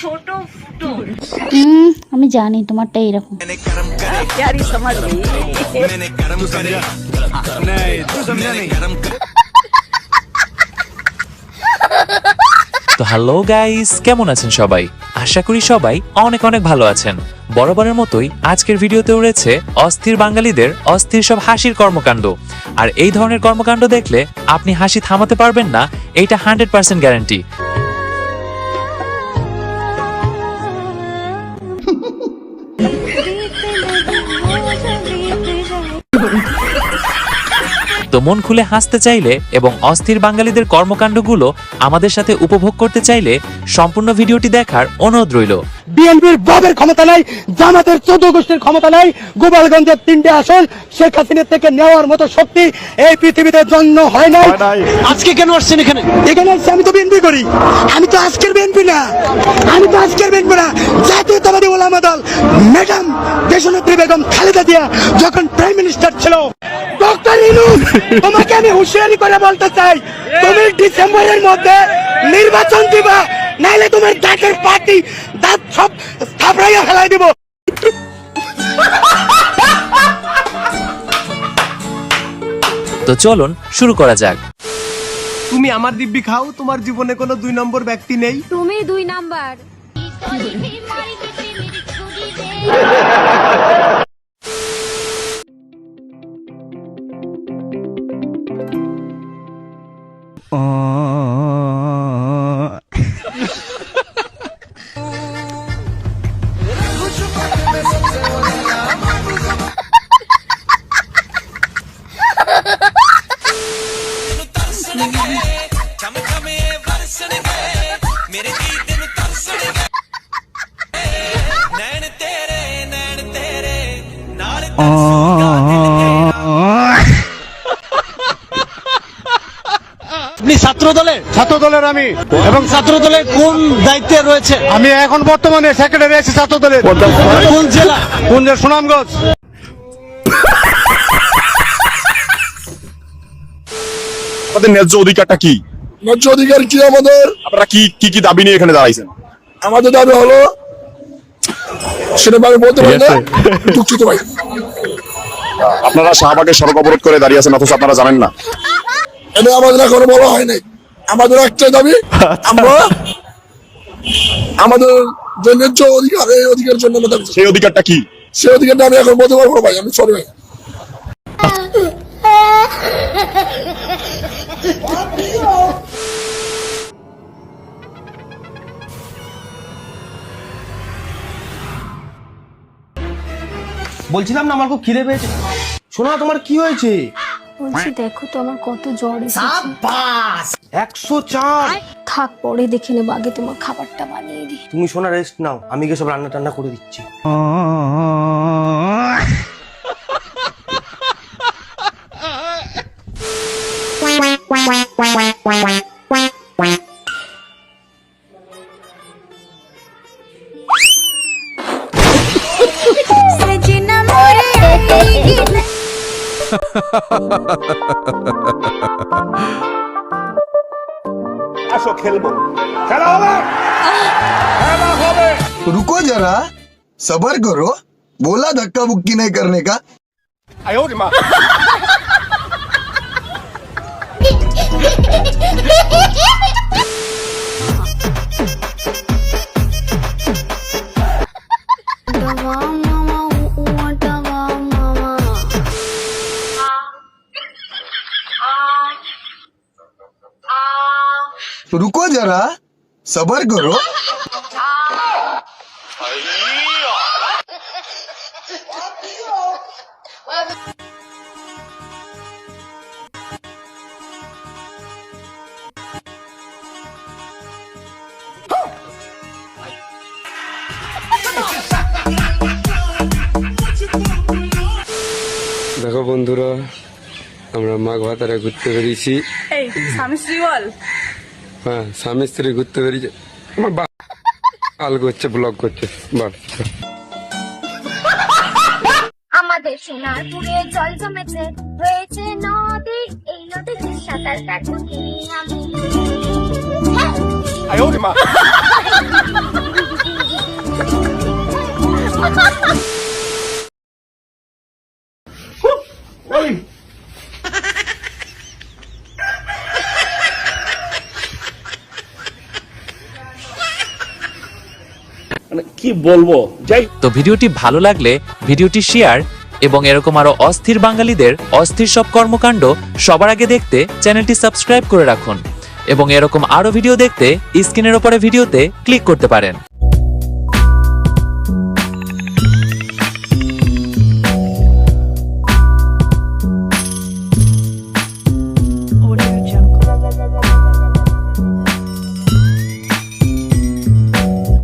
ছোট ফুটো। আমি জানি তোমারটা এরকম। তো হ্যালো গাইস, কেমন আছেন সবাই? আশা করি সবাই অনেক অনেক ভালো আছেন। বরাবরের মতোই আজকের ভিডিওতে রয়েছে অস্থির বাঙালিদের অস্থির সব হাসির কর্মকাণ্ড। আর এই ধরনের কর্মকাণ্ড দেখলে আপনি হাসি থামাতে পারবেন না, এইটা 100% গ্যারান্টি। তো মন খুলে হাসতে চাইলে এবং অস্থির বাঙালিদের কর্মকাণ্ডগুলো আমাদের সাথে উপভোগ করতে চাইলে সম্পূর্ণ ভিডিওটি দেখার অনুরোধ রইল। বিএনপির বাবের ক্ষমতা নাই, জামাতের 14 গোষ্ঠীর ক্ষমতা নাই, গোপালগঞ্জের 3টে আসন শেখ হাসিনা থেকে নেওয়ার মতো শক্তি এই পৃথিবীতে জন্ম হয় নাই। আজকে কেন আসছেন এখানে? এখানে আসছি, আমি তো বিএনপি করি। আমি তো আজকের বিএনপি না, জাতীয়তাবাদী ওলামা দল ম্যাডাম দেশনেত্রী বেগম খালেদা জিয়া যখন প্রাইম মিনিস্টার ছিল। ডক্টর ইউনূস, তোমাকে আমি হুঁশিয়ারি করে বলতে চাই, তুমি ডিসেম্বরের মধ্যে নির্বাচন দিবা, নাইলে তোমার দাঁতের পার্টি দাঁত সব থাপড়াইয়া ফেলাই দিব। তো চলুন শুরু করা যাক। তুমি আমার দিব্যি খাও, তোমার জীবনে কোনো 2 নম্বর ব্যক্তি নেই। তুমি 2 নাম্বার। আপনি ছাত্র দলের আমি, এবং ছাত্র দলের কোন দায়িত্বে রয়েছে? আমি এখন বর্তমানে সেক্রেটারি আছি ছাত্র দলের। কোন জেলা? সুনামগঞ্জ। আমাদের ন্যায্য অধিকারটা কি? ন্যায্য অধিকার কি আমাদের? আপনারা কি কি কি দাবি নিয়ে এখানে দাঁড়াইছেন? আমাদের দাবি হলো, সেটা আমি বলতে পারি না, দুঃখিত ভাই। আপনারা শাহবাগের সড়ক অবরোধ করে দাঁড়িয়ে আছেন, অথচ আপনারা জানেন না। এটা আমাদের এখনো বলা হয় নাই। আমাদের একটাই দাবি, আমরা আমাদের যে ন্যায্য অধিকার, এই অধিকারের জন্য আমরা দাবি। সেই অধিকারটা কি? সেই অধিকারটা আমি এখন বলতে পারবো না ভাই, আমি সরি ভাই। বলছিলাম না আমার খুব খিদে পেয়েছে। শোনা, তোমার কি হয়েছে? বলছি দেখো তো আমার কত জ্বর এসেছে। 104। থাক, পরে দেখে নেবো, আগে তোমার খাবারটা বানিয়ে দিই। তুমি শোনা রেস্ট নাও, আমি গিয়ে সব রান্না টান্না করে দিচ্ছি। আসো খেলবো, খেলা হবে, খেলা হবে। रुको जरा, सबर करो, बोला धक्का बुक्की नहीं करने का। আয়ো রে মা। रुको जरा, सबर करो। দেখো বন্ধুরা, আমরা মাঘ ভাতারে ঘুরতে বেরিয়েছি। স্বামী স্ত্রী বল। হ্যাঁ, স্বামী স্ত্রী ঘুরতে বেরিয়েছে। আমার আল করছে, ব্লগ করছে। বল। আমাদের সোনারপুরে জল জমেছে, রয়েছে নদী, এই নদীতে সাঁতার কাটবো আমি। আয়ো রে মা। কি বলবো যাই তো ভিডিওটি ভালো লাগলে ভিডিওটি শেয়ার এবং এরকম আরো অস্থির বাঙালিদের অস্থির সব কর্মকাণ্ড সবার আগে দেখতে চ্যানেলটি সাবস্ক্রাইব করে রাখুন এবং এরকম আরো ভিডিও দেখতে স্ক্রিনের উপরে ভিডিওতে ক্লিক করতে পারেন।